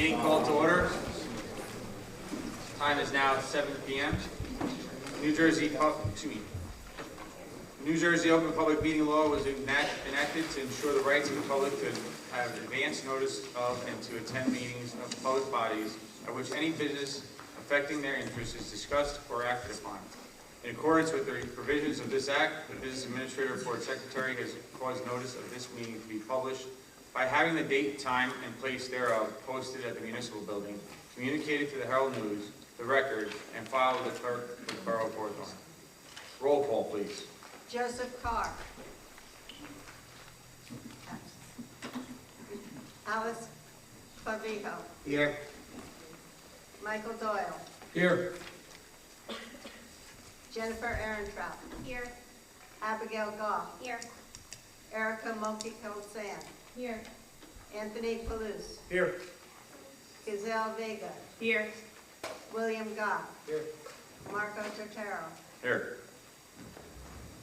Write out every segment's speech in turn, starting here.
Meeting called to order. Time is now 7 p.m. New Jersey Open Public Meeting Law was enacted to ensure the rights of the public to have advance notice of and to attend meetings of public bodies at which any business affecting their interests is discussed or acted upon. In accordance with the provisions of this Act, the Business Administrator Board Secretary has caused notice of this meeting to be published by having the date, time, and place thereof posted at the Municipal Building, communicated to the Herald News, the Record, and filed with the Clerk of the Borough of Hawthorne. Roll call, please. Joseph Carr. Alice Clavijo. Here. Michael Doyle. Here. Jennifer Ehrentraut. Here. Abigail Goff. Here. Erica Mulkey-Colsan. Here. Anthony Palouse. Here. Gazelle Vega. Here. William Goff. Here. Marco Tortero. Here.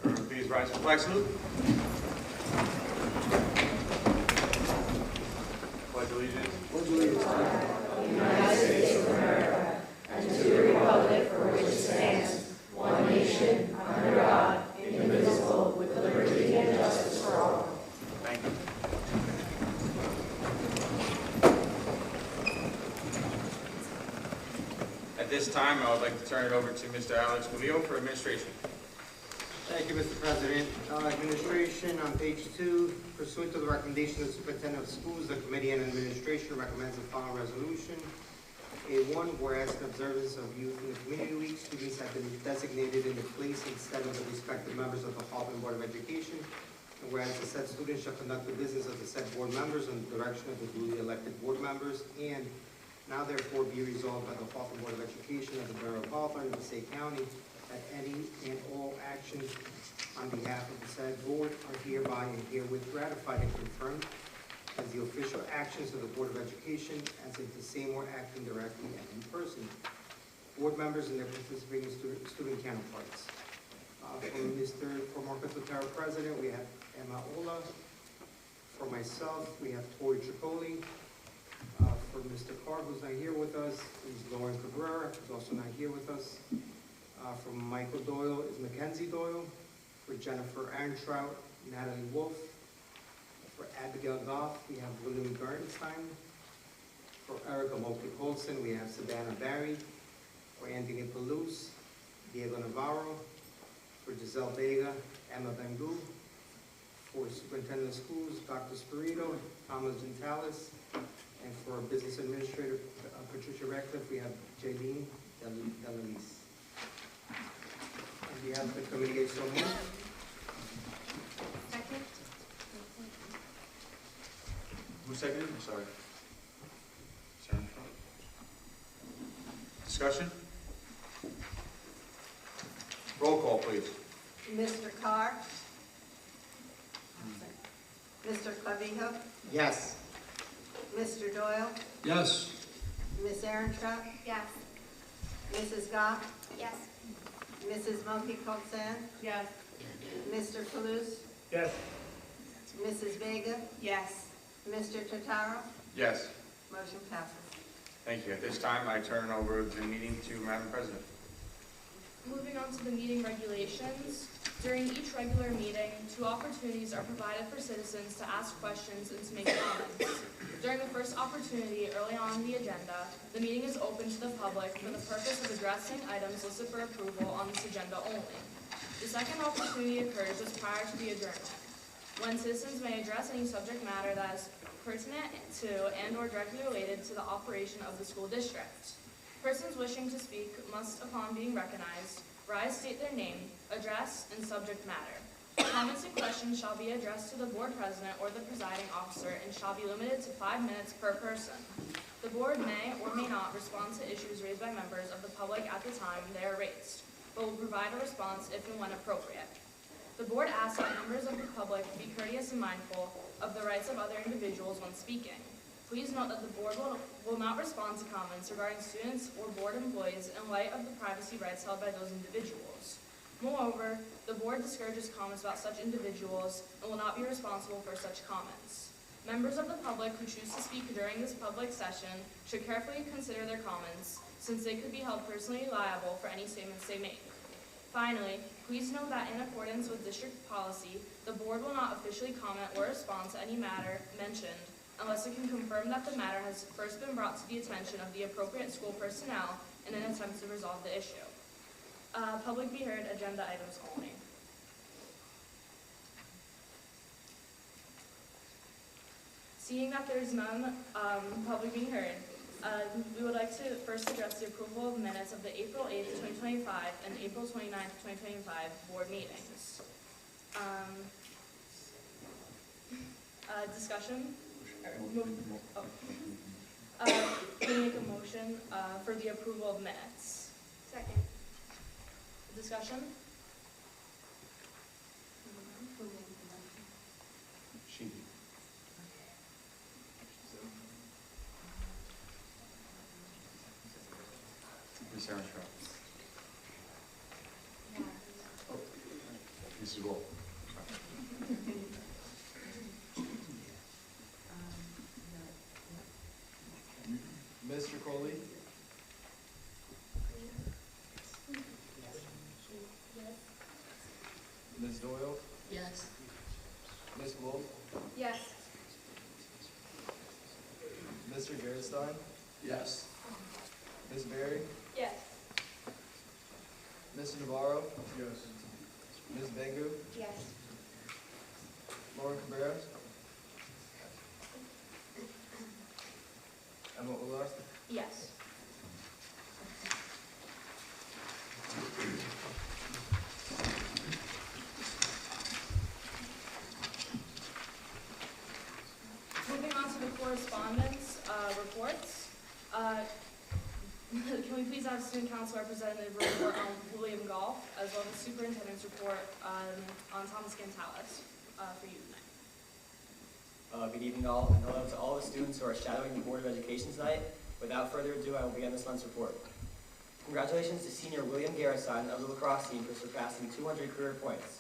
Everyone please rise for flag salute. Pledge allegiance. Pledge allegiance to the United States of America and to the republic for which it stands, one nation, under God, indivisible, with liberty and justice for all. Thank you. At this time, I would like to turn it over to Mr. Alex Murillo for administration. Thank you, Mr. President. Administration on page 2, pursuant to the recommendation of the Superintendent of Schools, the Committee on Administration recommends the following resolution. A1, whereas in observance of Youth in the Community Week, students have been designated in the place instead of the respective members of the Hawthorne Board of Education. And whereas the said students shall conduct the business of the said board members on the direction of the duly elected board members. And now therefore be resolved by the Hawthorne Board of Education of the Borough of Hawthorne, the State County, that any and all actions on behalf of the said board are hereby and herewith ratified and confirmed as the official actions of the Board of Education, as if the same were acting directly and in person. Board members and their participating student counterparts. For Marco Tortero, President, we have Emma Ola. For myself, we have Tori Tripoli. For Mr. Carr, who's not here with us, is Lauren Cabrera, who's also not here with us. For Michael Doyle is Mackenzie Doyle. For Jennifer Ehrentraut, Natalie Wolf. For Abigail Goff, we have William Bernstein. For Erica Mulkey-Colsan, we have Savannah Barry. For Anthony Palouse, Diego Navarro. For Giselle Vega, Emma Bengu. For Superintendent of Schools, Dr. Spirito, Thomas Gentalis. And for Business Administrator, Patricia Ratcliffe, we have Jaylene Delanise. On behalf of the committee, so moved. Second. Who seconded? I'm sorry. Discussion? Roll call, please. Mr. Carr. Mr. Clavijo. Yes. Mr. Doyle. Yes. Ms. Ehrentraut. Yes. Mrs. Goff. Yes. Mrs. Mulkey-Colsan. Yes. Mr. Palouse. Yes. Mrs. Vega. Yes. Mr. Tortero. Yes. Motion passes. Thank you. At this time, I turn over the meeting to Madam President. Moving on to the meeting regulations. During each regular meeting, 2 opportunities are provided for citizens to ask questions and to make comments. During the first opportunity early on the agenda, the meeting is open to the public for the purpose of addressing items listed for approval on this agenda only. The second opportunity occurs just prior to the adjournment, when citizens may address any subject matter that is pertinent to and/or directly related to the operation of the school district. Persons wishing to speak must, upon being recognized, rise, state their name, address, and subject matter. Comments and questions shall be addressed to the board president or the presiding officer and shall be limited to 5 minutes per person. The board may or may not respond to issues raised by members of the public at the time they are raised, but will provide a response if and when appropriate. The board asks that members of the public be courteous and mindful of the rights of other individuals when speaking. Please note that the board will not respond to comments regarding students or board employees in light of the privacy rights held by those individuals. Moreover, the board discourages comments about such individuals and will not be responsible for such comments. Members of the public who choose to speak during this public session should carefully consider their comments, since they could be held personally liable for any statements they make. Finally, please know that in accordance with district policy, the board will not officially comment or respond to any matter mentioned unless it can confirm that the matter has first been brought to the attention of the appropriate school personnel in an attempt to resolve the issue. Public be heard, agenda items only. Seeing that there is none public being heard, we would like to first address the approval of minutes of the April 8th, 2025 and April 29th, 2025 board meetings. Discussion? Can we make a motion for the approval of minutes? Second. Discussion? Ms. Aaron Schrock. Mrs. Wolf. Mr. Coley? Ms. Doyle? Yes. Ms. Wolf? Yes. Mr. Gerstein? Yes. Ms. Berry? Yes. Mr. Navarro? Yes. Ms. Bengu? Yes. Lauren Cabrera? Emma Ulas? Yes. Moving on to the correspondence reports. Can we please have student council representative report on William Golf, as well as superintendent's report on Thomas Gantalis for you tonight? Good evening all, and hello to all the students who are shadowing the Board of Education tonight. Without further ado, I will begin this month's report. Congratulations to senior William Garrison of the lacrosse team for surpassing 200 career points.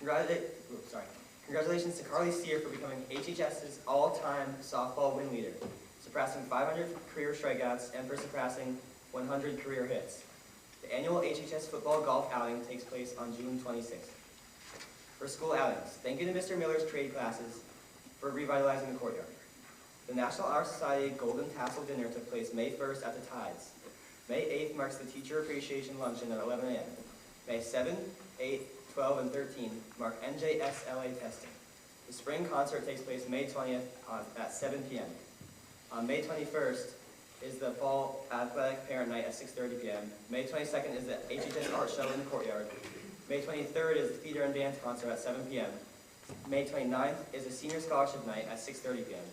Congratulations to Carly Steer for becoming HHS's all-time softball win leader, surpassing 500 career strikeouts and for surpassing 100 career hits. The annual HHS football golf outing takes place on June 26th. For school outings, thank you to Mr. Miller's trade classes for revitalizing the courtyard. The National Honor Society Golden Tassel Dinner took place May 1st at the Tides. May 8th marks the Teacher Appreciation Luncheon at 11 a.m. May 7th, 8th, 12th, and 13th mark NJSLA testing. The spring concert takes place May 20th at 7 p.m. On May 21st is the Fall Athletic Parent Night at 6:30 p.m. May 22nd is the HHS Art Show in the courtyard. May 23rd is the Theater and Dance Concert at 7 p.m. May 29th is a Senior Scholarship Night at 6:30 p.m.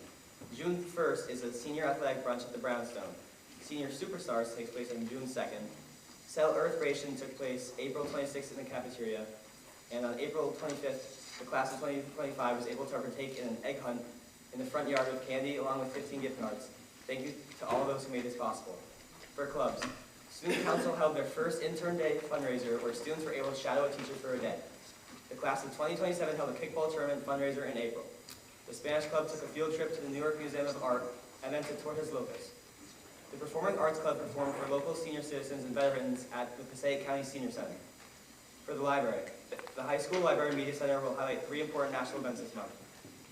June 1st is a Senior Athletic Brunch at the Brownstone. Senior Superstars takes place on June 2nd. Cell Earth Ration took place April 26th in the cafeteria. And on April 25th, the class of 2025 was able to partake in an egg hunt in the front yard with candy along with 15 gift cards. Thank you to all of those who made this possible. For clubs, Student Council held their first Intern Day fundraiser where students were able to shadow a teacher for a day. The class of 2027 held a kickball tournament fundraiser in April. The Spanish Club took a field trip to the New York Museum of Art and then to Torres Lopez. The Performing Arts Club performed for local senior citizens and veterans at the Passaic County Senior Center. For the library, the High School Library Media Center will highlight 3 important national events this month: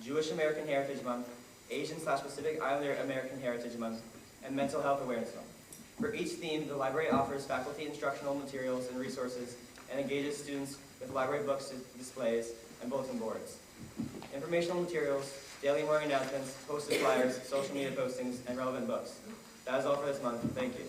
Jewish American Heritage Month, Asian/Pacific Islander American Heritage Month, and Mental Health Awareness Month. For each theme, the library offers faculty instructional materials and resources and engages students with library books, displays, and bulletin boards. Informational materials, daily morning announcements, posted flyers, social media postings, and relevant books. That is all for this month. Thank you.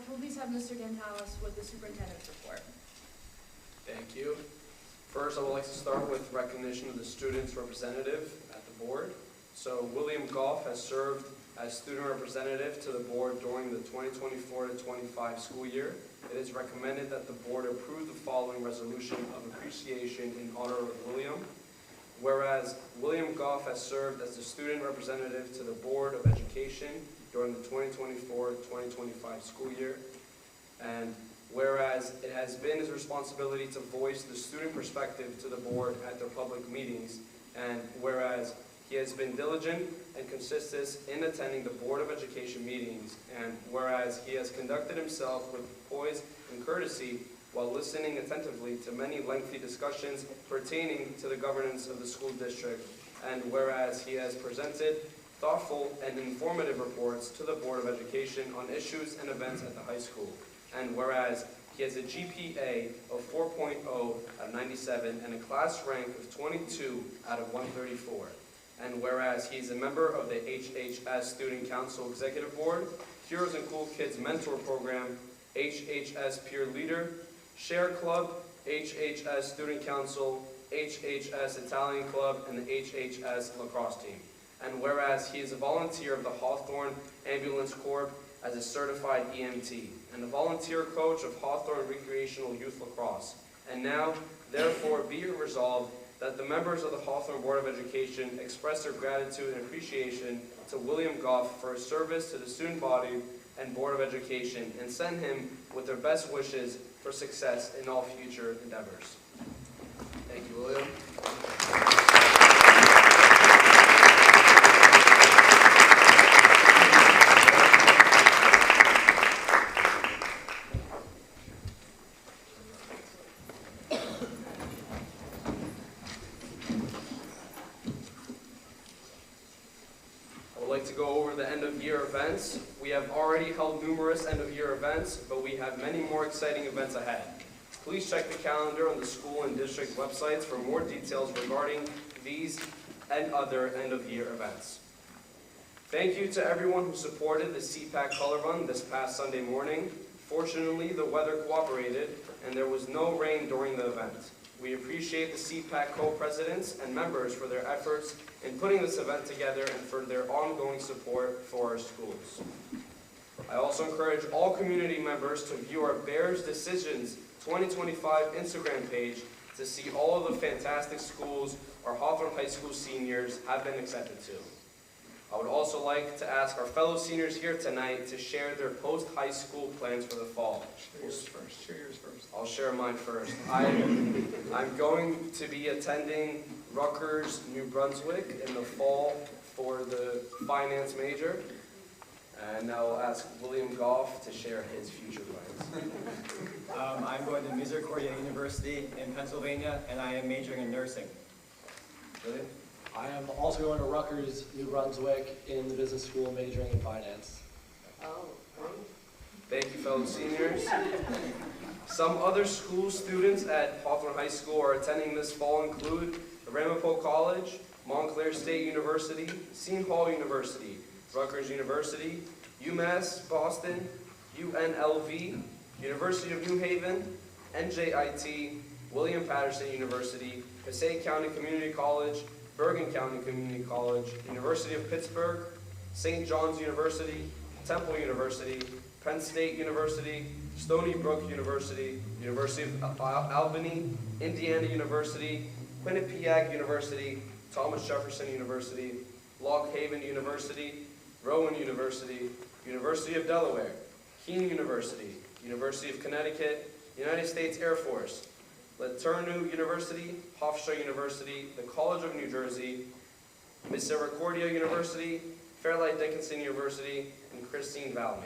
Can we please have Mr. Gantalis with the superintendent's report? Thank you. First, I would like to start with recognition of the students' representative at the board. So William Goff has served as student representative to the board during the 2024-25 school year. It is recommended that the board approve the following resolution of appreciation in honor of William. Whereas William Goff has served as the student representative to the Board of Education during the 2024-2025 school year. And whereas it has been his responsibility to voice the student perspective to the board at their public meetings, and whereas he has been diligent and consistent in attending the Board of Education meetings, and whereas he has conducted himself with poise and courtesy while listening attentively to many lengthy discussions pertaining to the governance of the school district, and whereas he has presented thoughtful and informative reports to the Board of Education on issues and events at the high school, and whereas he has a GPA of 4.0 out of 97 and a class rank of 22 out of 134. And whereas he's a member of the HHS Student Council Executive Board, Heroes and Cool Kids Mentor Program, HHS Peer Leader, Share Club, HHS Student Council, HHS Italian Club, and the HHS Lacrosse Team. And whereas he is a volunteer of the Hawthorne Ambulance Corps as a certified EMT, and a volunteer coach of Hawthorne Recreational Youth Lacrosse. And now, therefore, be it resolved that the members of the Hawthorne Board of Education express their gratitude and appreciation to William Goff for his service to the student body and Board of Education, and send him with their best wishes for success in all future endeavors. Thank you, William. To go over the end-of-year events. We have already held numerous end-of-year events, but we have many more exciting events ahead. Please check the calendar on the school and district websites for more details regarding these and other end-of-year events. Thank you to everyone who supported the CPAC Color Run this past Sunday morning. Fortunately, the weather cooperated and there was no rain during the event. We appreciate the CPAC co-presidents and members for their efforts in putting this event together and for their ongoing support for our schools. I also encourage all community members to view our Bears Decisions 2025 Instagram page to see all of the fantastic schools our Hawthorne High School seniors have been accepted to. I would also like to ask our fellow seniors here tonight to share their post-high school plans for the fall. Share yours first. Share yours first. I'll share mine first. I'm going to be attending Rutgers, New Brunswick in the fall for the finance major. And now I'll ask William Goff to share his future plans. I'm going to Misericordia University in Pennsylvania, and I am majoring in nursing. William? I am also going to Rutgers, New Brunswick, in the business school, majoring in finance. Oh, great. Thank you, fellow seniors. Some other school students at Hawthorne High School are attending this fall include Ramapo College, Montclair State University, Seton Hall University, Rutgers University, UMass Boston, UNLV, University of New Haven, NJIT, William Patterson University, Passaic County Community College, Bergen County Community College, University of Pittsburgh, St. John's University, Temple University, Penn State University, Stony Brook University, University of Albany, Indiana University, Quinnipiac University, Thomas Jefferson University, Lock Haven University, Rowan University, University of Delaware, Keene University, University of Connecticut, United States Air Force, LeTourneau University, Hofstra University, the College of New Jersey, Misericordia University, Fairlight Dickinson University, and Christine Valmy.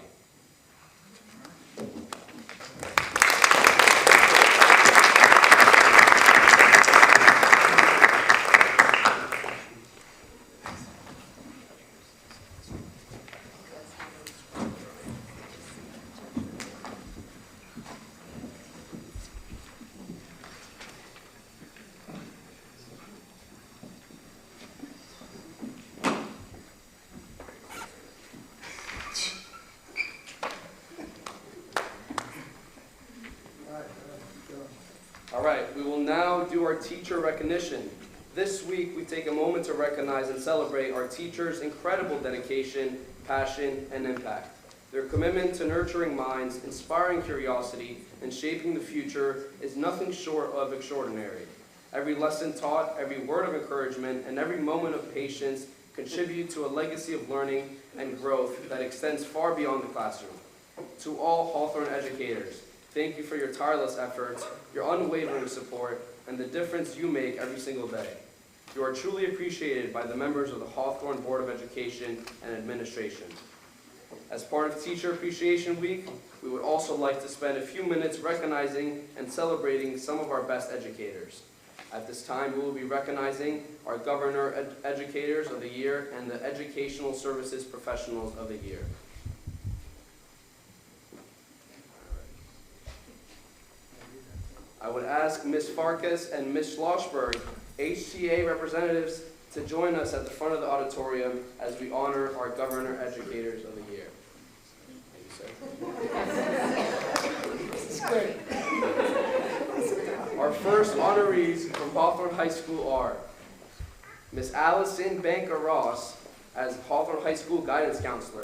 All right, we will now do our teacher recognition. This week, we take a moment to recognize and celebrate our teachers' incredible dedication, passion, and impact. Their commitment to nurturing minds, inspiring curiosity, and shaping the future is nothing short of extraordinary. Every lesson taught, every word of encouragement, and every moment of patience contribute to a legacy of learning and growth that extends far beyond the classroom. To all Hawthorne educators, thank you for your tireless efforts, your unwavering support, and the difference you make every single day. You are truly appreciated by the members of the Hawthorne Board of Education and Administration. As part of Teacher Appreciation Week, we would also like to spend a few minutes recognizing and celebrating some of our best educators. At this time, we will be recognizing our Governor Educators of the Year and the Educational Services Professionals of the Year. I would ask Ms. Farkas and Ms. Schlossberg, HTA representatives, to join us at the front of the auditorium as we honor our Governor Educators of the Year. Our first honorees from Hawthorne High School are Ms. Allison Banker-Ross as Hawthorne High School Guidance Counselor.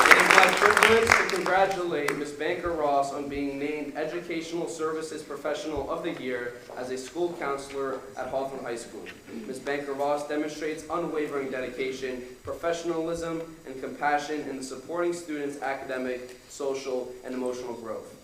It is my privilege to congratulate Ms. Banker-Ross on being named Educational Services Professional of the Year as a school counselor at Hawthorne High School. Ms. Banker-Ross demonstrates unwavering dedication, professionalism, and compassion in supporting students' academic, social, and emotional growth.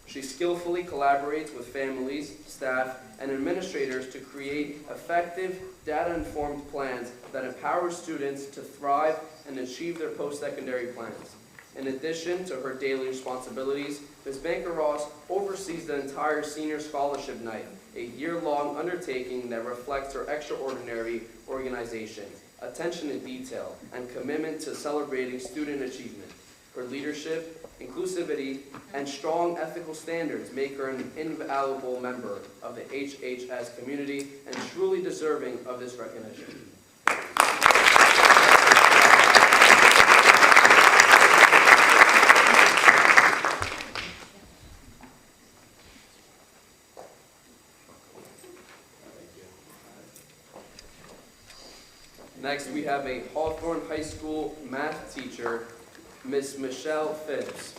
She skillfully collaborates with families, staff, and administrators to create effective, data-informed plans that empower students to thrive and achieve their post-secondary plans. In addition to her daily responsibilities, Ms. Banker-Ross oversees the entire Senior Scholarship Night, a year-long undertaking that reflects her extraordinary organization, attention to detail, and commitment to celebrating student achievement. Her leadership, inclusivity, and strong ethical standards make her an invaluable member of the HHS community and truly deserving of this recognition. Next, we have a Hawthorne High School math teacher, Miss Michelle Phibbs.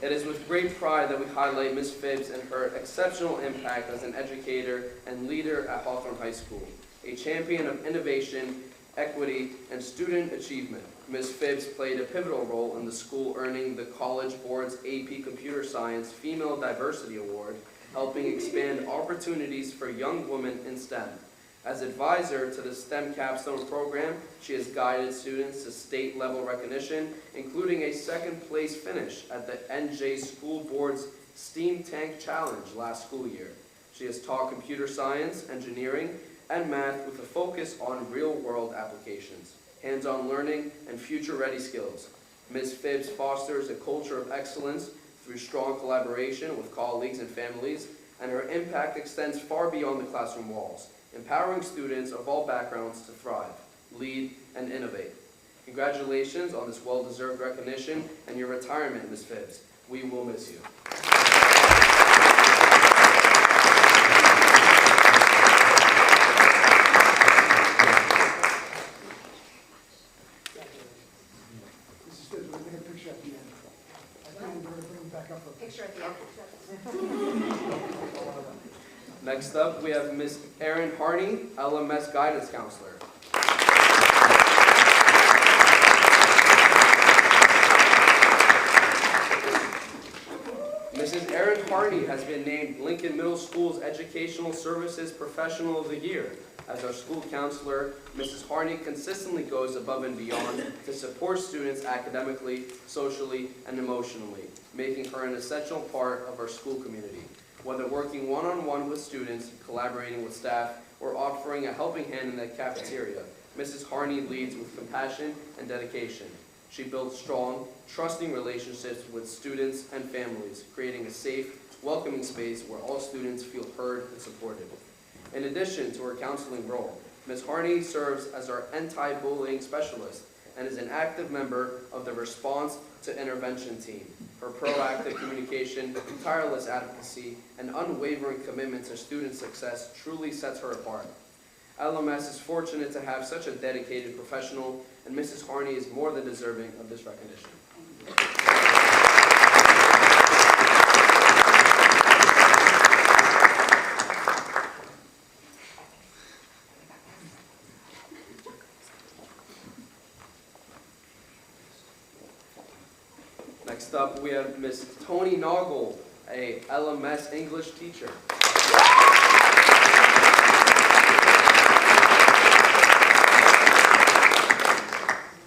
It is with great pride that we highlight Ms. Phibbs and her exceptional impact as an educator and leader at Hawthorne High School, a champion of innovation, equity, and student achievement. Ms. Phibbs played a pivotal role in the school earning the College Board's AP Computer Science Female Diversity Award, helping expand opportunities for young women in STEM. As advisor to the STEM Capstone program, she has guided students to state-level recognition, including a second-place finish at the NJ School Board's STEAM Tank Challenge last school year. She has taught computer science, engineering, and math with a focus on real-world applications, hands-on learning, and future-ready skills. Ms. Phibbs fosters a culture of excellence through strong collaboration with colleagues and families, and her impact extends far beyond the classroom walls, empowering students of all backgrounds to thrive, lead, and innovate. Congratulations on this well-deserved recognition and your retirement, Ms. Phibbs. We will miss you. Picture at the end. Next up, we have Ms. Erin Harney, LMS Guidance Counselor. Mrs. Erin Harney has been named Lincoln Middle School's Educational Services Professional of the Year. As our school counselor, Mrs. Harney consistently goes above and beyond to support students academically, socially, and emotionally, making her an essential part of our school community. Whether working one-on-one with students, collaborating with staff, or offering a helping hand in the cafeteria, Mrs. Harney leads with compassion and dedication. She builds strong, trusting relationships with students and families, creating a safe, welcoming space where all students feel heard and supported. In addition to her counseling role, Ms. Harney serves as our anti-bullying specialist and is an active member of the Response to Intervention team. Her proactive communication, tireless advocacy, and unwavering commitment to student success truly sets her apart. LMS is fortunate to have such a dedicated professional, and Mrs. Harney is more than deserving of this recognition. we have Miss Tony Noggle, a LMS English teacher.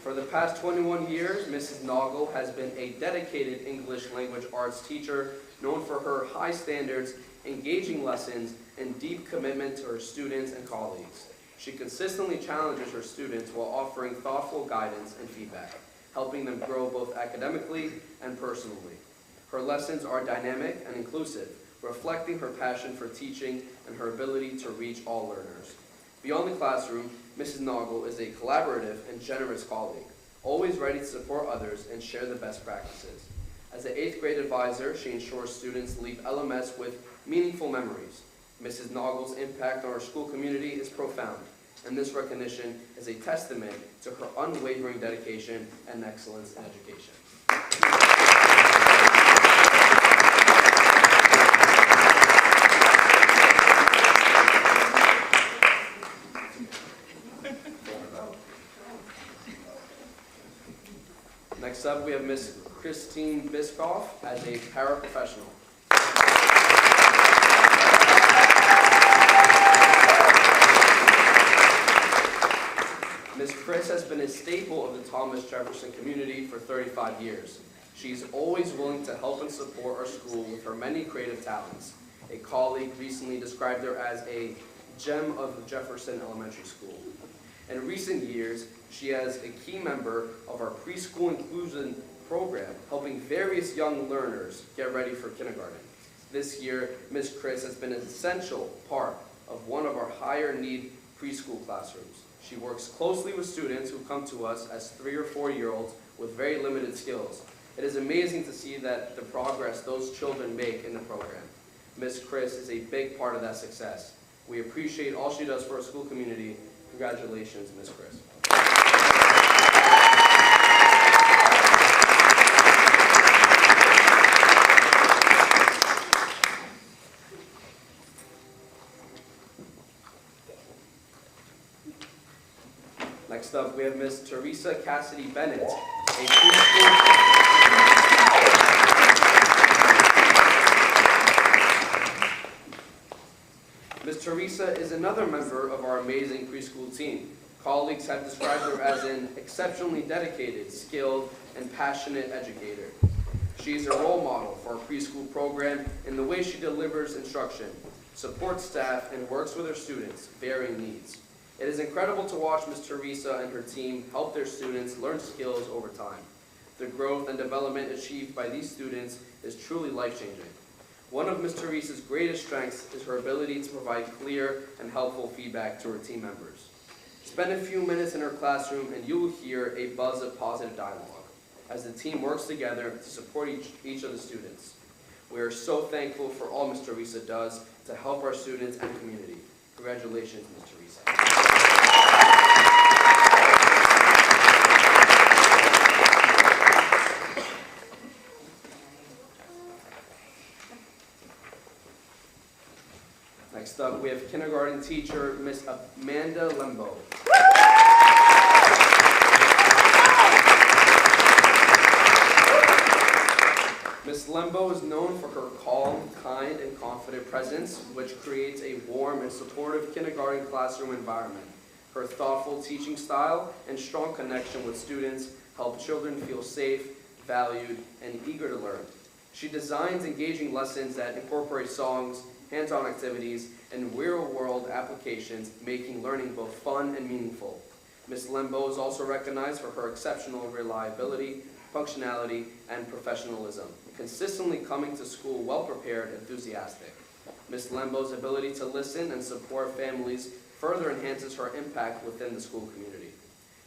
For the past 21 years, Mrs. Noggle has been a dedicated English language arts teacher known for her high standards, engaging lessons, and deep commitment to her students and colleagues. She consistently challenges her students while offering thoughtful guidance and feedback, helping them grow both academically and personally. Her lessons are dynamic and inclusive, reflecting her passion for teaching and her ability to reach all learners. Beyond the classroom, Mrs. Noggle is a collaborative and generous colleague, always ready to support others and share the best practices. As an 8th grade advisor, she ensures students leave LMS with meaningful memories. Mrs. Noggle's impact on our school community is profound, and this recognition is a testament to her unwavering dedication and excellence in education. Next up, we have Miss Christine Biscoff as a paraprofessional. Ms. Chris has been a staple of the Thomas Jefferson community for 35 years. She's always willing to help and support our school with her many creative talents. A colleague recently described her as a gem of Jefferson Elementary School. In recent years, she is a key member of our preschool inclusion program, helping various young learners get ready for kindergarten. This year, Ms. Chris has been an essential part of one of our higher need preschool classrooms. She works closely with students who come to us as 3 or 4-year-olds with very limited skills. It is amazing to see that the progress those children make in the program. Ms. Chris is a big part of that success. We appreciate all she does for our school community. Congratulations, Ms. Chris. Next up, we have Ms. Teresa Cassidy Bennett, a preschool. Ms. Teresa is another member of our amazing preschool team. Colleagues have described her as an exceptionally dedicated, skilled, and passionate educator. She is a role model for our preschool program in the way she delivers instruction, supports staff, and works with her students' varying needs. It is incredible to watch Ms. Teresa and her team help their students learn skills over time. The growth and development achieved by these students is truly life-changing. One of Ms. Teresa's greatest strengths is her ability to provide clear and helpful feedback to her team members. Spend a few minutes in her classroom and you will hear a buzz of positive dialogue as the team works together to support each of the students. We are so thankful for all Ms. Teresa does to help our students and community. Congratulations, Ms. Teresa. Next up, we have kindergarten teacher, Miss Amanda Lembo. Miss Lembo is known for her calm, kind, and confident presence, which creates a warm and supportive kindergarten classroom environment. Her thoughtful teaching style and strong connection with students help children feel safe, valued, and eager to learn. She designs engaging lessons that incorporate songs, hands-on activities, and real-world applications, making learning both fun and meaningful. Ms. Lembo is also recognized for her exceptional reliability, functionality, and professionalism, consistently coming to school well-prepared and enthusiastic. Ms. Lembo's ability to listen and support families further enhances her impact within the school community.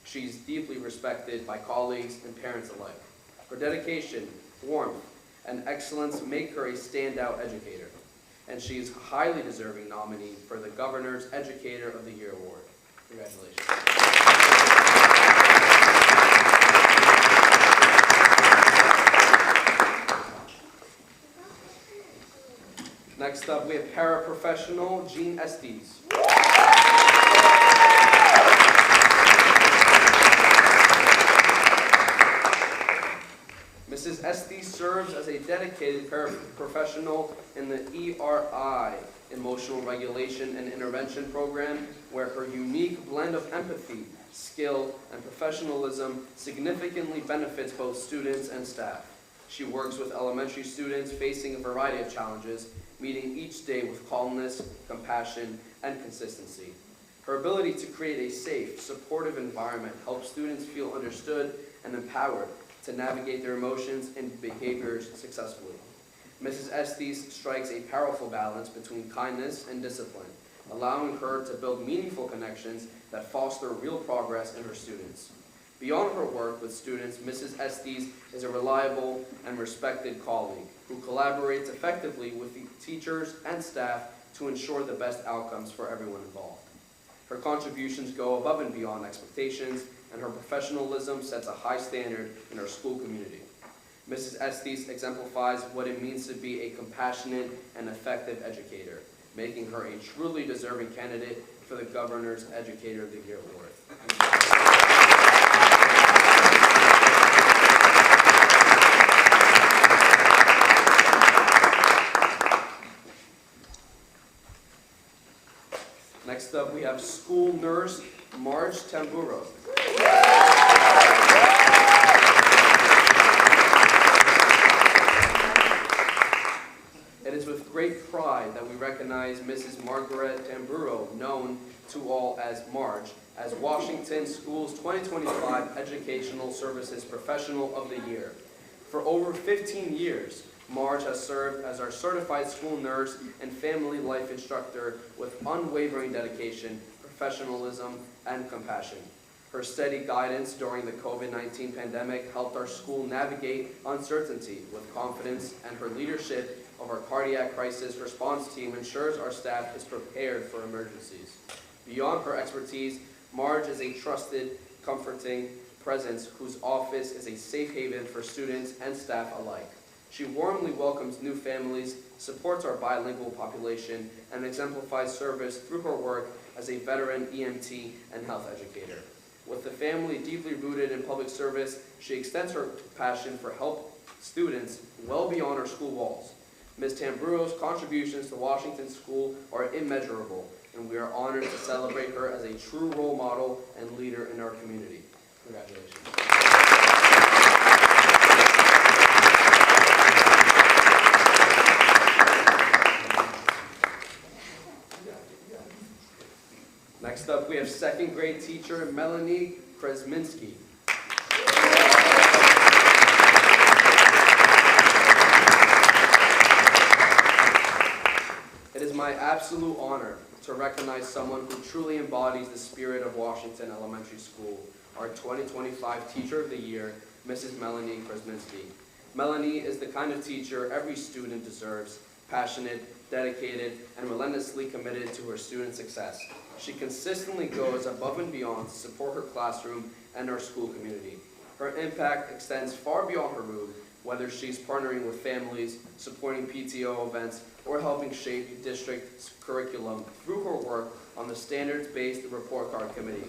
She's deeply respected by colleagues and parents alike. Her dedication, warmth, and excellence make her a standout educator, and she is a highly deserving nominee for the Governor's Educator of the Year Award. Congratulations. Next up, we have paraprofessional Jean Estes. Mrs. Mrs. Estes serves as a dedicated paraprofessional in the ERI, Emotional Regulation and Intervention Program, where her unique blend of empathy, skill, and professionalism significantly benefits both students and staff. She works with elementary students facing a variety of challenges, meeting each day with calmness, compassion, and consistency. Her ability to create a safe, supportive environment helps students feel understood and empowered to navigate their emotions and behaviors successfully. Mrs. Estes strikes a powerful balance between kindness and discipline, allowing her to build meaningful connections that foster real progress in her students. Beyond her work with students, Mrs. Estes is a reliable and respected colleague who collaborates effectively with the teachers and staff to ensure the best outcomes for everyone involved. Her contributions go above and beyond expectations, and her professionalism sets a high standard in our school community. Mrs. Estes exemplifies what it means to be a compassionate and effective educator, making her a truly deserving candidate for the Governor's Educator of the Year Award. Next up, we have school nurse Marge Tamburo. It is with great pride that we recognize Mrs. Margaret Tamburo, known to all as Marge, as Washington Schools 2025 Educational Services Professional of the Year. For over 15 years, Marge has served as our certified school nurse and family life instructor with unwavering dedication, professionalism, and compassion. Her steady guidance during the COVID-19 pandemic helped our school navigate uncertainty with confidence, and her leadership of our cardiac crisis response team ensures our staff is prepared for emergencies. Beyond her expertise, Marge is a trusted, comforting presence whose office is a safe haven for students and staff alike. She warmly welcomes new families, supports our bilingual population, and exemplifies service through her work as a veteran EMT and health educator. With the family deeply rooted in public service, she extends her passion for help students well beyond our school walls. Ms. Tamburo's contributions to Washington School are immeasurable, and we are honored to celebrate her as a true role model and leader in our community. Congratulations. Next up, we have second grade teacher Melanie Kresminski. It is my absolute honor to recognize someone who truly embodies the spirit of Washington Elementary School, our 2025 Teacher of the Year, Mrs. Melanie Kresminski. Melanie is the kind of teacher every student deserves, passionate, dedicated, and relentlessly committed to her student success. She consistently goes above and beyond to support her classroom and our school community. Her impact extends far beyond her room, whether she's partnering with families, supporting PTO events, or helping shape the district's curriculum through her work on the standards-based report card committee.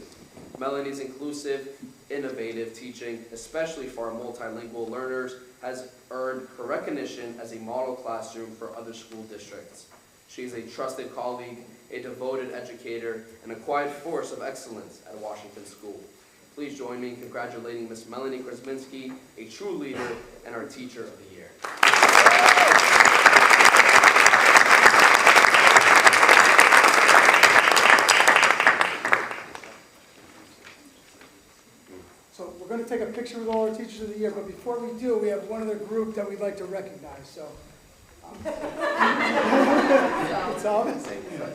Melanie's inclusive, innovative teaching, especially for our multilingual learners, has earned her recognition as a model classroom for other school districts. She is a trusted colleague, a devoted educator, and a quiet force of excellence at Washington School. Please join me in congratulating Ms. Melanie Kresminski, a true leader and our Teacher of the Year. So we're going to take a picture with all our Teachers of the Year, but before we do, we have one other group that we'd like to recognize. So, it's Alvin.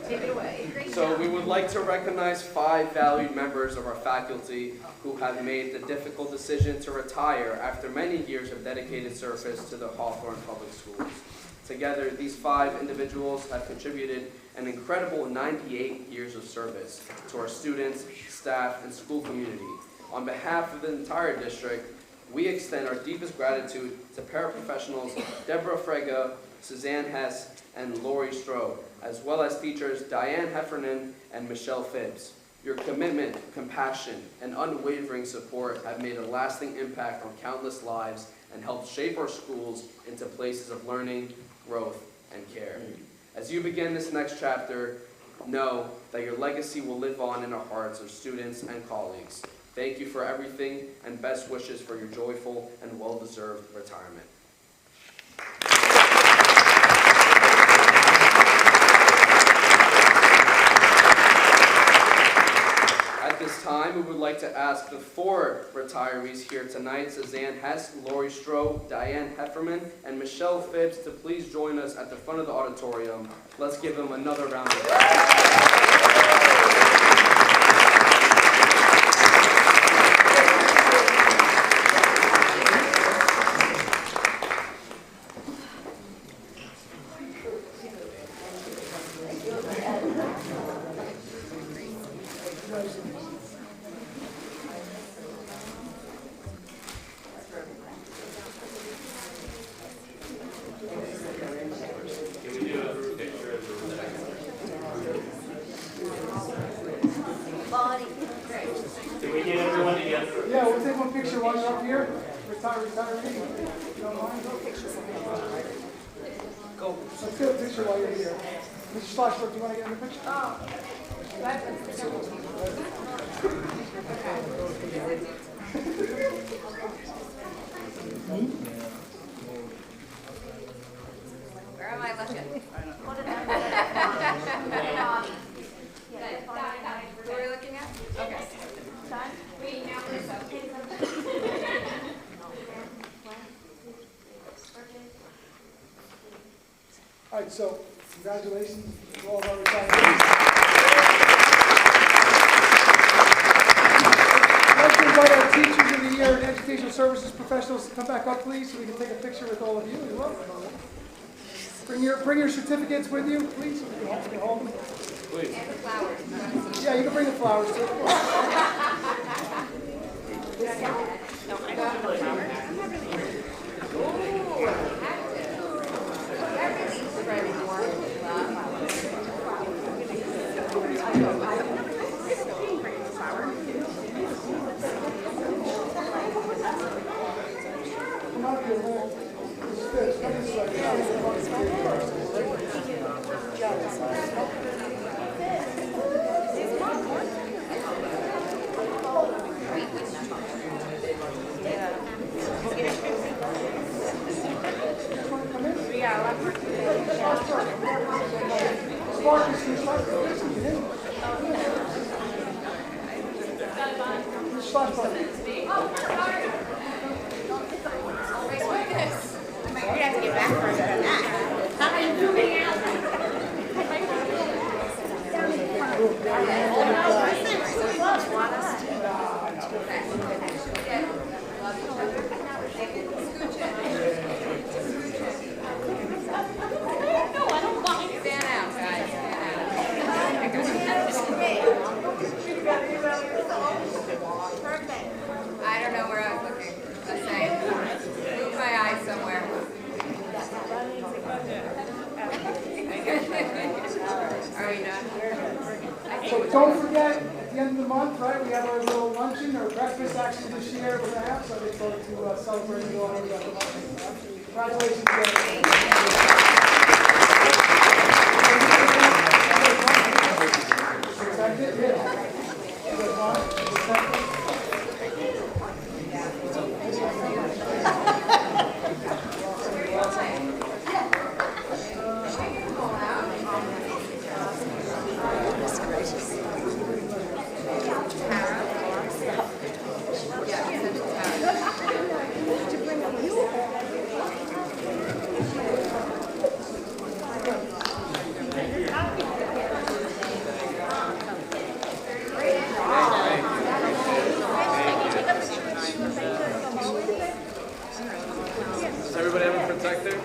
Take it away. So we would like to recognize 5 valued members of our faculty who have made the difficult decision to retire after many years of dedicated service to the Hawthorne Public Schools. Together, these 5 individuals have contributed an incredible 98 years of service to our students, staff, and school community. On behalf of the entire district, we extend our deepest gratitude to paraprofessionals Deborah Frega, Suzanne Hess, and Lori Stroh, as well as teachers Diane Heffernan and Michelle Phibbs. Your commitment, compassion, and unwavering support have made a lasting impact on countless lives and helped shape our schools into places of learning, growth, and care. As you begin this next chapter, know that your legacy will live on in our hearts of students and colleagues. Thank you for everything, and best wishes for your joyful and well-deserved retirement. At this time, we would like to ask the 4 retirees here tonight, Suzanne Hess, Lori Stroh, Diane Hefferman, and Michelle Phibbs, to please join us at the front of the auditorium. Let's give them another round of applause. Yeah, we'll take one picture while you're up here. Retiree. You don't mind? Go. Let's get a picture while you're here. Mr. Schlosberg, do you want to get in the picture? Where am I looking? Who are we looking at? Okay. All right, so congratulations to all of our retirees. I'd like to invite our teachers of the year and educational services professionals to come back up, please, so we can take a picture with all of you. You're welcome. Bring your certificates with you, please, so we can hold them. Please. And the flowers. Yeah, you can bring the flowers too. No, I don't have the flowers. Everything's ready for Come on, this I don't know where I was looking. Let's say, move my eyes somewhere. Are we done? So don't forget, at the end of the month, right, we have our little luncheon or breakfast actually this year we're going to have, so I look forward to celebrating you all over the month. Congratulations again. Protect it, yeah. You guys want it? Protect it. Does everybody have a protector?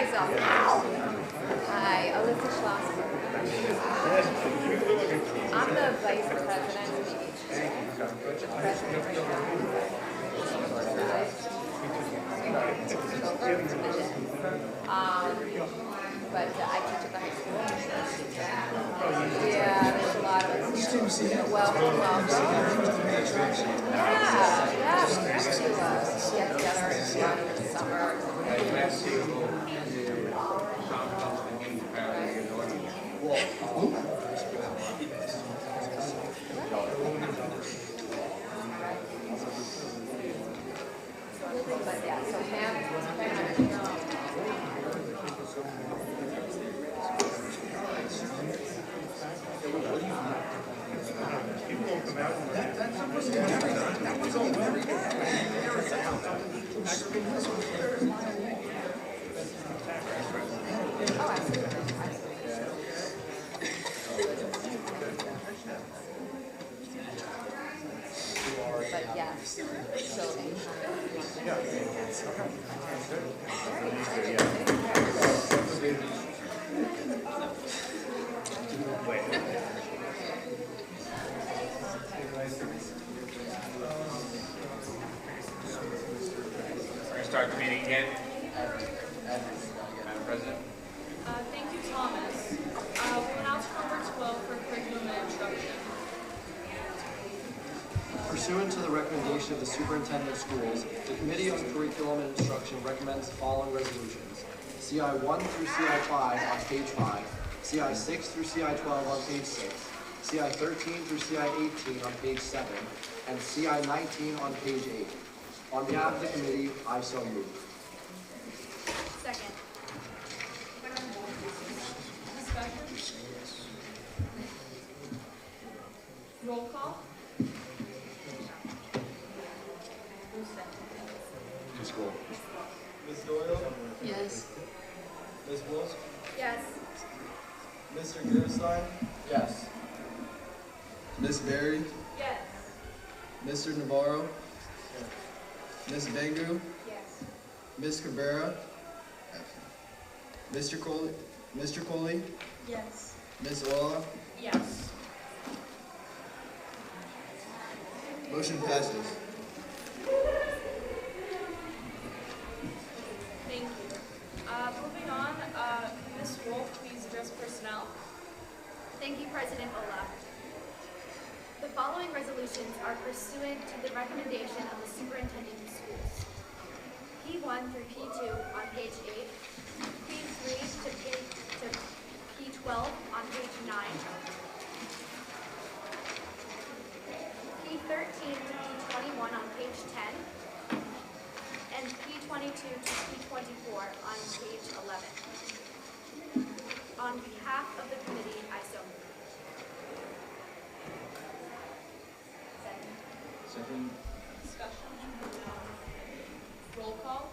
myself. Hi, Alyssa Schlossberg. I'm the vice president of the president but I teach at the high school. Yeah, there's a lot of us here. Welcome. Yeah, we have to get together in the summer. But yeah, so but yeah, so We're going to start the meeting again. Madam President. Thank you, Thomas. We'll now turn number 12 for curriculum and instruction. Pursuant to the recommendation of the superintendent of schools, the Committee on Curriculum and Instruction recommends the following resolutions. CI 1 through CI 5 on page 5, CI 6 through CI 12 on page 6, CI 13 through CI 18 on page 7, and CI 19 on page 8. On behalf of the committee, I so move. second. Discussion? Roll call? Ms. Doyle? Yes. Ms. Wolf? Yes. Mr. Gerstein? Yes. Ms. Berry? Yes. Mr. Navarro? Ms. Bengu? Yes. Ms. Cabrera? Mr. Coley? Yes. Ms. Ola? Yes. Motion passes. Thank you. Moving on, Ms. Wolf, please address personnel. Thank you, President Ola. The following resolutions are pursuant to the recommendation of the superintendent of schools. P1 through P2 on page 8, P3 to P12 on page 9, P13 to P21 on page 10, and P22 to P24 on page 11. On behalf of the committee, I so move. Second. Discussion? Roll call?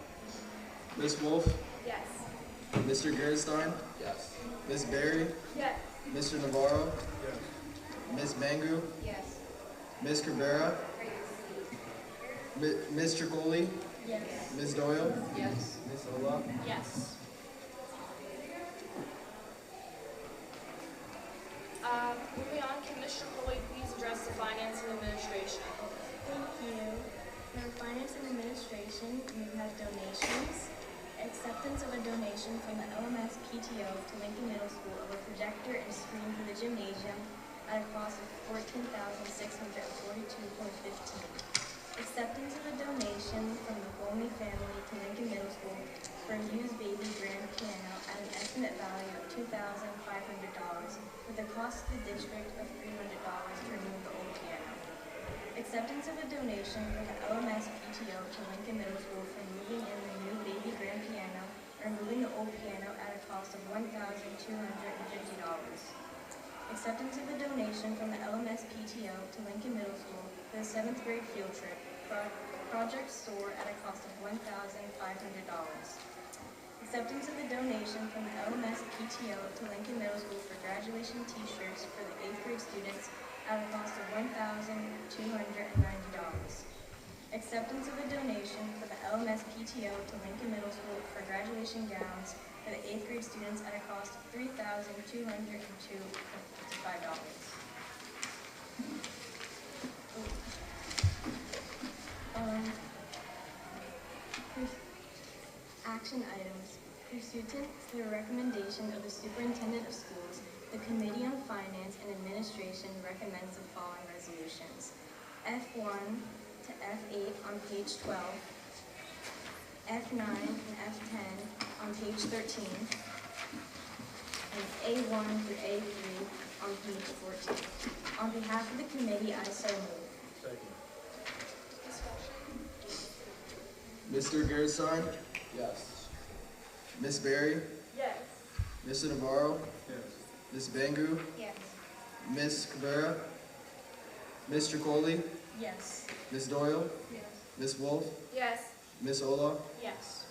Ms. Wolf? Yes. Mr. Gerstein? Yes. Ms. Berry? Yes. Mr. Navarro? Ms. Bengu? Yes. Ms. Cabrera? Mr. Coley? Yes. Ms. Doyle? Yes. Ms. Ola? Yes. Moving on, Commissioner Coley, please address the finance and administration. Thank you. For Finance and Administration, we have donations. Acceptance of a donation from the LMS PTO to Lincoln Middle School of a projector and screen for the gymnasium at a cost of $14,642.15. Acceptance of a donation from the BOE family to Lincoln Middle School for a used baby grand piano at an estimate value of $2,500 with a cost to the district of $300 to remove the old piano. Acceptance of a donation from the LMS PTO to Lincoln Middle School for moving in the new baby grand piano or moving the old piano at a cost of $1,250. Acceptance of a donation from the LMS PTO to Lincoln Middle School for the 7th grade field trip, Project SOAR at a cost of $1,500. Acceptance of a donation from the LMS PTO to Lincoln Middle School for graduation t-shirts for the 8th grade students at a cost of $1,290. Acceptance of a donation for the LMS PTO to Lincoln Middle School for graduation gowns for the 8th grade students at a cost of $3,202.55. Action items. Pursuant to the recommendation of the Superintendent of Schools, the Committee on Finance and Administration recommends the following resolutions. F1 to F8 on page 12, F9 and F10 on page 13, and A1 through A3 on page 14. On behalf of the committee, I so move. Mr. Gerstein, Yes. Ms. Berry, Yes. Mr. Navarro, Ms. Bangru, Yes. Ms. Cabrera, Mr. Coley, Yes. Ms. Doyle, Yes. Ms. Wolf, Yes. Ms. Ola, Yes.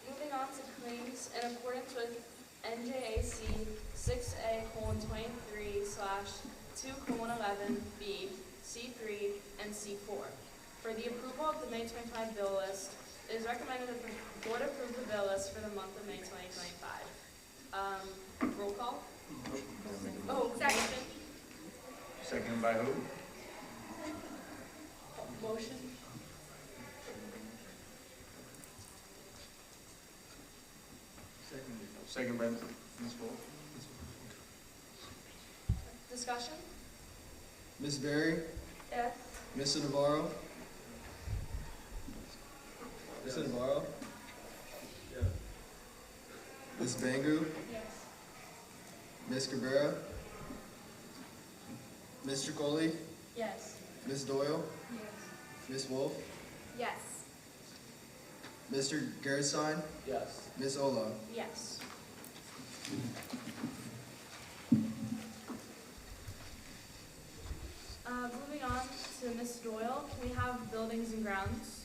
Moving on to claims in accordance with NJAC 6A:23/2:11B, C3, and C4. For the approval of the May 2025 bill list, it is recommended that the board approve the bill list for the month of May 2025. Roll call? Oh, second. Seconded by who? Motion? Second by Ms. Wolf. Discussion? Ms. Berry, Yes. Mr. Navarro, Mr. Navarro, Ms. Bangru, Yes. Ms. Cabrera, Mr. Coley, Yes. Ms. Doyle, Yes. Ms. Wolf, Yes. Mr. Gerstein, Yes. Ms. Ola. Yes. Moving on to Ms. Doyle, we have buildings and grounds.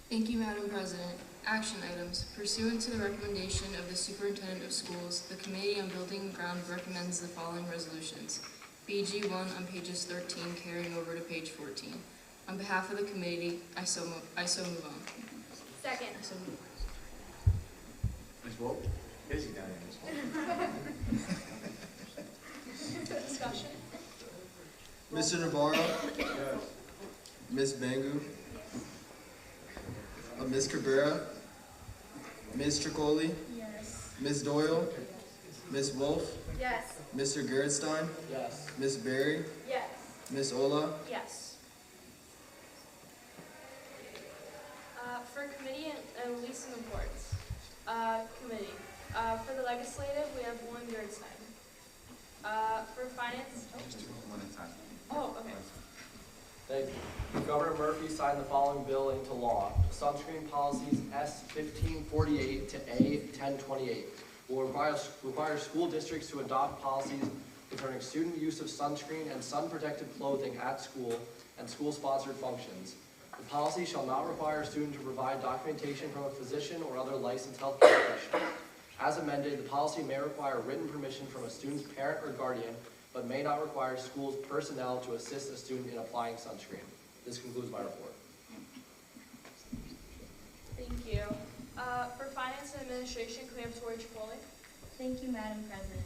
Thank you, Madam President. Action items. Pursuant to the recommendation of the Superintendent of Schools, the Committee on Building and Ground recommends the following resolutions. BG 1 on pages 13 carrying over to page 14. On behalf of the committee, I so move on. Second. I so move. Ms. Wolf? Busy down here, Ms. Wolf. Discussion? Mr. Navarro, Ms. Bangru, Ms. Cabrera, Ms. Tricoli, Yes. Ms. Doyle, Ms. Wolf, Yes. Mr. Gerstein, Yes. Ms. Berry, Yes. Ms. Ola, Yes. For committee and leasing reports, committee. For the legislative, we have one Gerstein. For finance, Just do one at a time. oh, okay. Thank you. Governor Murphy signed the following bill into law. Sunscreen policies S1548 to A1028 will require school districts to adopt policies concerning student use of sunscreen and sun-protected clothing at school and school-sponsored functions. The policy shall not require a student to provide documentation from a physician or other licensed healthcare professional. As amended, the policy may require written permission from a student's parent or guardian, but may not require schools personnel to assist a student in applying sunscreen. This concludes my report. Thank you. For finance and administration, can we have Tori Tripoli? Thank you, Madam President.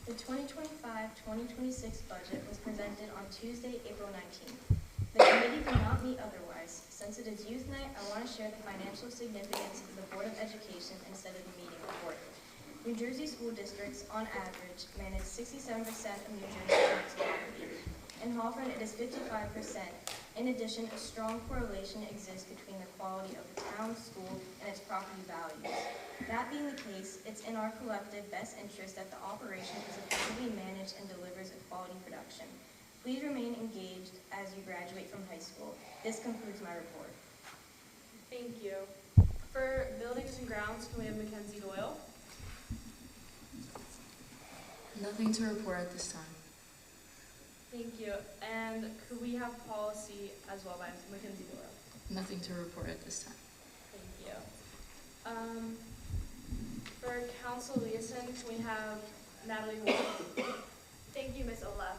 The 2025-2026 budget was presented on Tuesday, April 19th. The committee did not meet otherwise. Since it is youth night, I want to share the financial significance of the Board of Education instead of the meeting report. New Jersey school districts, on average, manage 67% of New Jersey tax property. In Hawthorne, it is 55%. In addition, a strong correlation exists between the quality of the town, school, and its property values. That being the case, it's in our collective best interest that the operation is effectively managed and delivers a quality production. Please remain engaged as you graduate from high school. This concludes my report. Thank you. For buildings and grounds, can we have Mackenzie Doyle? Nothing to report at this time. Thank you. And could we have policy as well by Mackenzie Doyle? Nothing to report at this time. Thank you. For council liaison, can we have Natalie Wolf? Thank you, Ms. Ola.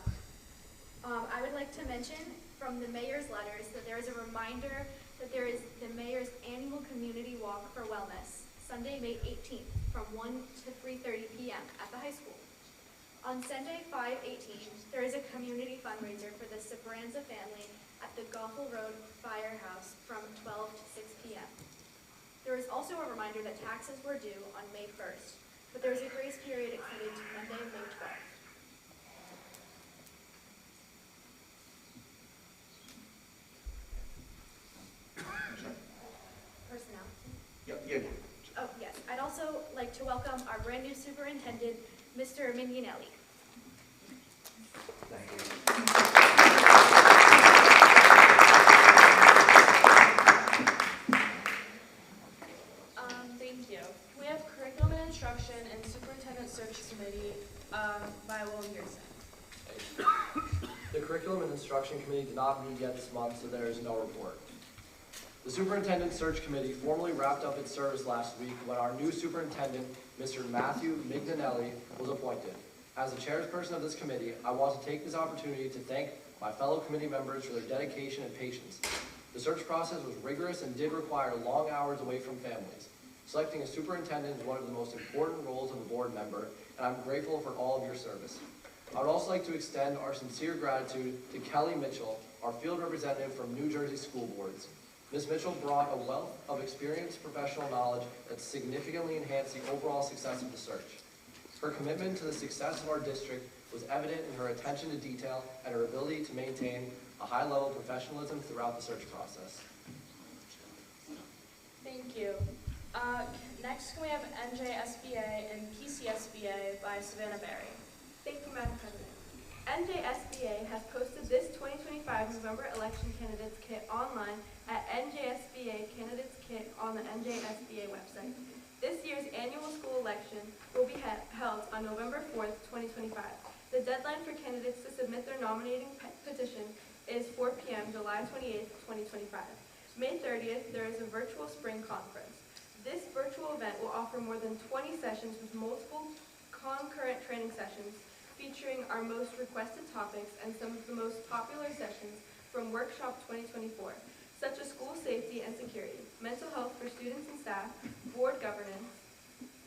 I would like to mention from the mayor's letters that there is a reminder that there is the mayor's annual community walk for wellness, Sunday, May 18th, from 1 to 3:30 p.m. at the high school. On Sunday, 5/18, there is a community fundraiser for the Sabranza family at the Goffel Road Firehouse from 12 to 6 p.m. There is also a reminder that taxes were due on May 1st, but there is a grace period extended to Monday, May 12th. Personnel. Oh, yes. I'd also like to welcome our brand new superintendent, Mr. Mignonelli. Thank you. We have Curriculum and Instruction and Superintendent Search Committee by Will Gearson. The Curriculum and Instruction Committee did not meet yet this month, so there is no report. The Superintendent Search Committee formally wrapped up its service last week when our new superintendent, Mr. Matthew Mignonelli, was appointed. As the chairperson of this committee, I want to take this opportunity to thank my fellow committee members for their dedication and patience. The search process was rigorous and did require long hours away from families. Selecting a superintendent is one of the most important roles of a board member, and I'm grateful for all of your service. I would also like to extend our sincere gratitude to Kelly Mitchell, our field representative from New Jersey School Boards. Ms. Mitchell brought a wealth of experience, professional knowledge that significantly enhanced the overall success of the search. Her commitment to the success of our district was evident in her attention to detail and her ability to maintain a high level of professionalism throughout the search process. Thank you. Next, can we have NJSBA and PCSBA by Savannah Berry? Thank you, Madam President. NJSBA has posted this 2025 November election candidates kit online at NJSBA Candidates Kit on the NJSBA website. This year's annual school election will be held on November 4th, 2025. The deadline for candidates to submit their nominating petition is 4 p.m. July 28th, 2025. May 30th, there is a virtual spring conference. This virtual event will offer more than 20 sessions with multiple concurrent training sessions featuring our most requested topics and some of the most popular sessions from Workshop 2024, such as school safety and security, mental health for students and staff, board governance,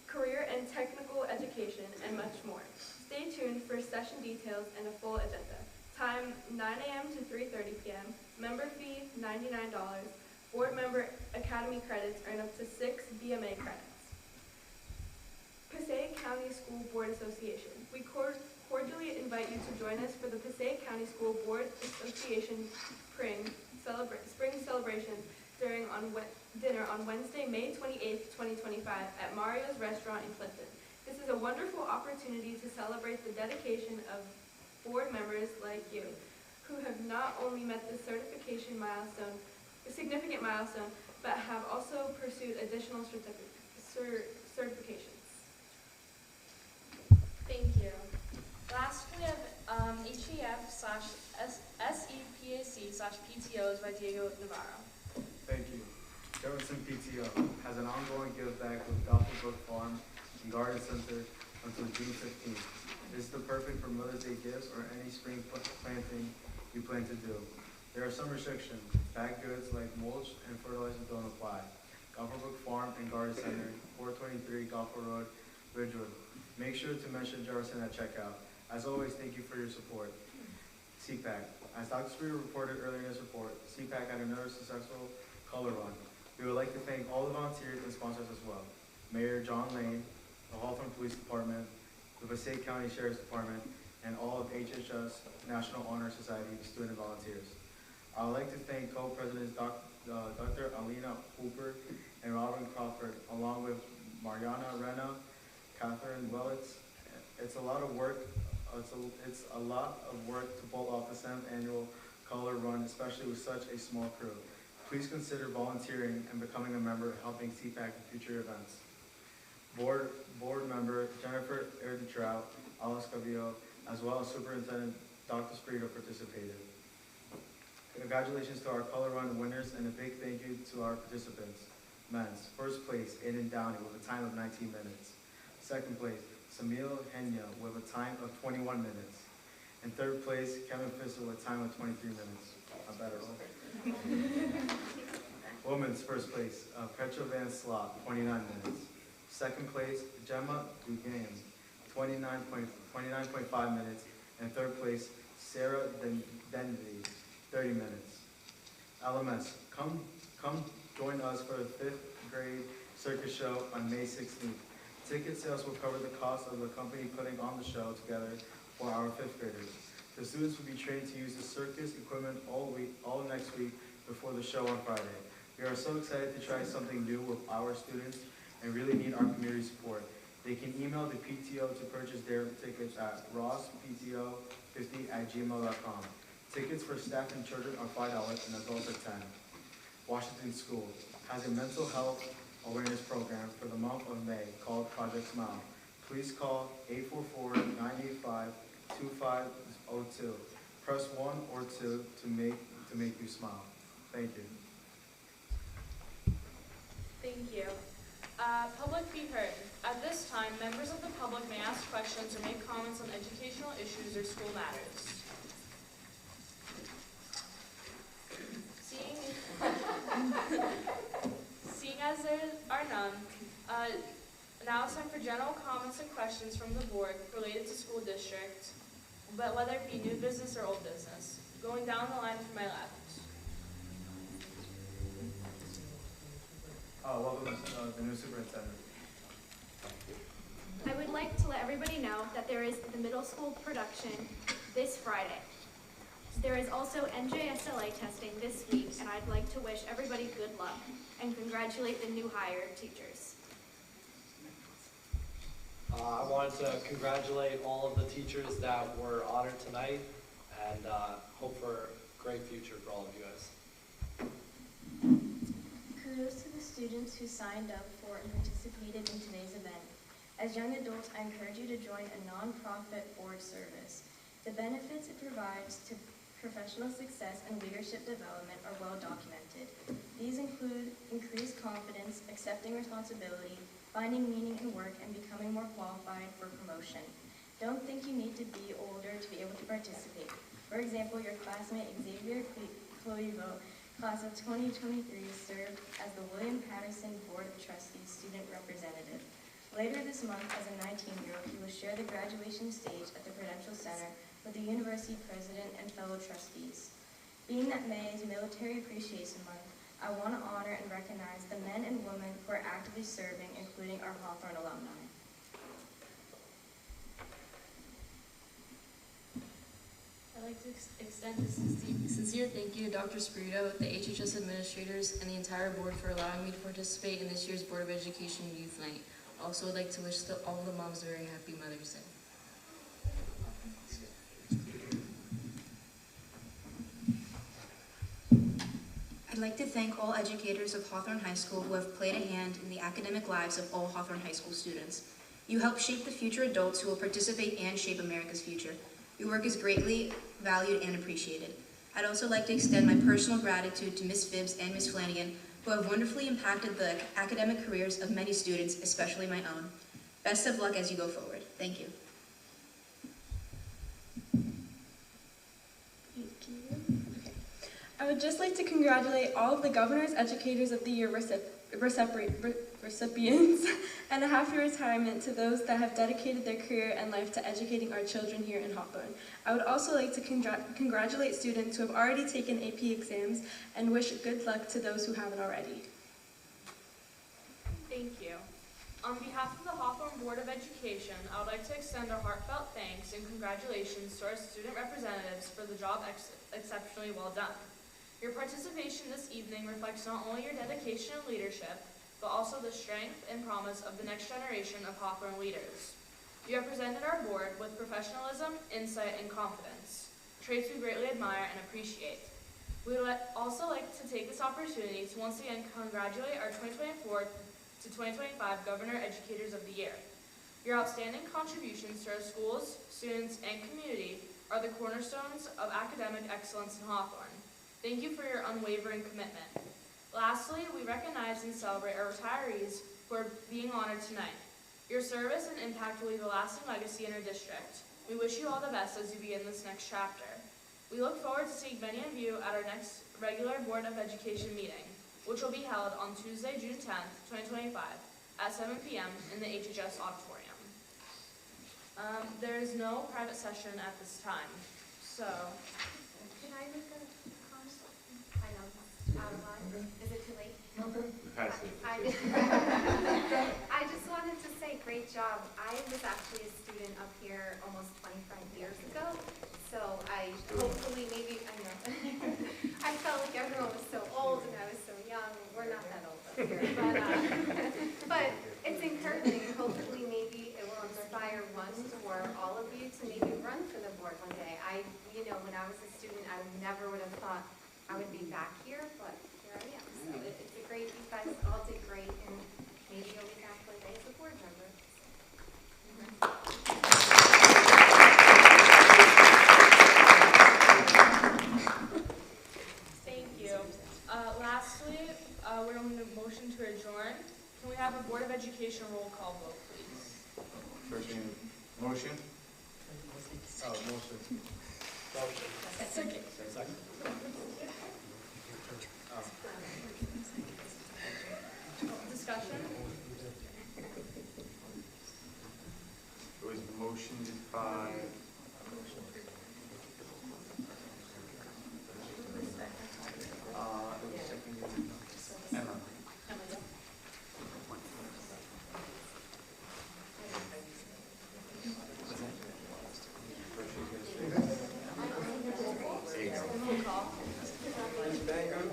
career and technical education, and much more. Stay tuned for session details and a full agenda. Time 9 a.m. to 3:30 p.m. Member fee $99. Board member academy credits earn up to 6 BMA credits. Passaic County School Board Association. We cordially invite you to join us for the Passaic County School Board Association spring celebration dinner on Wednesday, May 28th, 2025 at Mario's Restaurant in Clifton. This is a wonderful opportunity to celebrate the dedication of board members like you, who have not only met the significant milestone, but have also pursued additional certifications. Thank you. Last, we have HEF/SEPAC/PTOs by Diego Navarro. Thank you. Jefferson PTO has an ongoing give back with Goffel Farm and Garden Center until June 15th. This is the perfect for Mother's Day gifts or any spring planting you plan to do. There are some restrictions. Bag goods like mulch and fertilizer don't apply. Goffel Farm and Garden Center, 423 Goffel Road, Ridgewood. Make sure to mention Jefferson at checkout. As always, thank you for your support. CPAC. As Dr. Spear reported earlier in his report, CPAC had another successful color run. We would like to thank all the volunteers and sponsors as well. Mayor John Lane, the Hawthorne Police Department, the Passaic County Sheriff's Department, and all of HHS National Honor Society student volunteers. I would like to thank co-presidents Dr. Alina Hooper and Robin Crawford, along with Mariana Rena, Catherine Wellitz. It's a lot of work. It's a lot of work to pull off the 7th annual color run, especially with such a small crew. Please consider volunteering and becoming a member, helping CPAC in future events. Board member Jennifer Erditrout, Alice Cavillo, as well as Superintendent Dr. Sprito participated. Congratulations to our color run winners and a big thank you to our participants. Men's first place, Aiden Downey with a time of 19 minutes. Second place, Samil Henya with a time of 21 minutes. In third place, Kevin Fisher with time of 23 minutes. I better. Women's first place, Petra Van Slot, 29 minutes. Second place, Gemma Dugan, 29.5 minutes. And third place, Sarah Denby, 30 minutes. LMS, come join us for the 5th grade circus show on May 16th. Ticket sales will cover the cost of the company putting on the show together for our 5th graders. The students will be trained to use the circus equipment all next week before the show on Friday. We are so excited to try something new with our students and really need our community support. They can email the PTO to purchase their tickets at rosspto50@gmail.com. Tickets for staff and children are $5 and adults are $10. Washington School has a mental health awareness program for the month of May called Project Smile. Please call 844-985-2502. Press 1 or 2 to make you smile. Thank you. Thank you. Public be heard. At this time, members of the public may ask questions or make comments on educational issues or school matters. Seeing as there are none, now it's time for general comments and questions from the board related to school district, but whether it be new business or old business. Going down the line from my left. Welcome the new superintendent. I would like to let everybody know that there is the middle school production this Friday. There is also NJSLA testing this week, and I'd like to wish everybody good luck and congratulate the new hired teachers. I wanted to congratulate all of the teachers that were honored tonight and hope for a great future for all of you guys. Kudos to the students who signed up for and participated in today's event. As young adults, I encourage you to join a nonprofit board service. The benefits it provides to professional success and leadership development are well documented. These include increased confidence, accepting responsibility, finding meaning in work, and becoming more qualified for promotion. Don't think you need to be older to be able to participate. For example, your classmate Xavier Cloivo, class of 2023, served as the William Patterson Board of Trustees student representative. Later this month, as a 19-year-old, he will share the graduation stage at the Prudential Center with the university president and fellow trustees. Being that May is Military Appreciation Month, I want to honor and recognize the men and women who are actively serving, including our Hawthorne alumni. I'd like to extend a Sincere thank you to Dr. Spirito, the HHS administrators, and the entire board for allowing me to participate in this year's Board of Education Youth Night. Also, I'd like to wish all the moms a very happy Mother's Day. I'd like to thank all educators of Hawthorne High School who have played a hand in the academic lives of all Hawthorne High School students. You help shape the future adults who will participate and shape America's future. Your work is greatly valued and appreciated. I'd also like to extend my personal gratitude to Ms. Phibbs and Ms. Flanagan, who have wonderfully impacted the academic careers of many students, especially my own. Best of luck as you go forward. Thank you. I would just like to congratulate all of the Governor's Educators of the Year recipients and a happy retirement to those that have dedicated their career and life to educating our children here in Hawthorne. I would also like to congratulate students who have already taken AP exams and wish good luck to those who haven't already. Thank you. On behalf of the Hawthorne Board of Education, I would like to extend our heartfelt thanks and congratulations to our student representatives for the job exceptionally well done. Your participation this evening reflects not only your dedication and leadership, but also the strength and promise of the next generation of Hawthorne leaders. You represented our board with professionalism, insight, and confidence, traits we greatly admire and appreciate. We would also like to take this opportunity to once again congratulate our 2024 to 2025 Governor Educators of the Year. Your outstanding contributions to our schools, students, and community are the cornerstones of academic excellence in Hawthorne. Thank you for your unwavering commitment. Lastly, we recognize and celebrate our retirees who are being honored tonight. Your service and impact will leave a lasting legacy in our district. We wish you all the best as you begin this next chapter. We look forward to seeing many of you at our next regular Board of Education meeting, which will be held on Tuesday, June 10th, 2025, at 7 p.m. in the HHS auditorium. There is no private session at this time, so... Can I make a comment? I know, it's out of line. Is it too late? I just wanted to say, great job. I was actually a student up here almost 25 years ago, so I hopefully maybe, I know, I felt like everyone was so old and I was so young. We're not that old up here, but it's encouraging. Hopefully maybe it will inspire one or all of you to maybe run for the board one day. When I was a student, I never would have thought I would be back here, but here I am. So it's a great, you guys all did great, and maybe you'll be back one day as a board member. Thank you. Lastly, we're going to motion to adjourn. Can we have a Board of Education roll call vote, please? First reading, motion? Oh, motion. Second. Second. Discussion? It was motioned by... it was seconded. Emma. There you go. Roll call. Ms. Banger?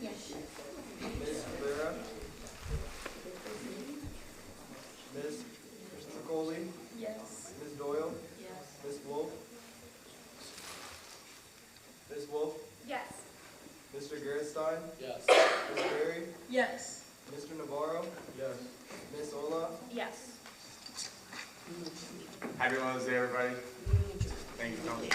Yes. Ms. Rivera? Ms. Tricoli? Yes. Ms. Doyle? Yes. Ms. Wolf? Ms. Wolf? Yes. Mr. Gerstein? Yes. Ms. Berry? Yes. Mr. Navarro? Yes. Ms. Ola? Yes. Happy Mother's Day, everybody. Thank you, Tony.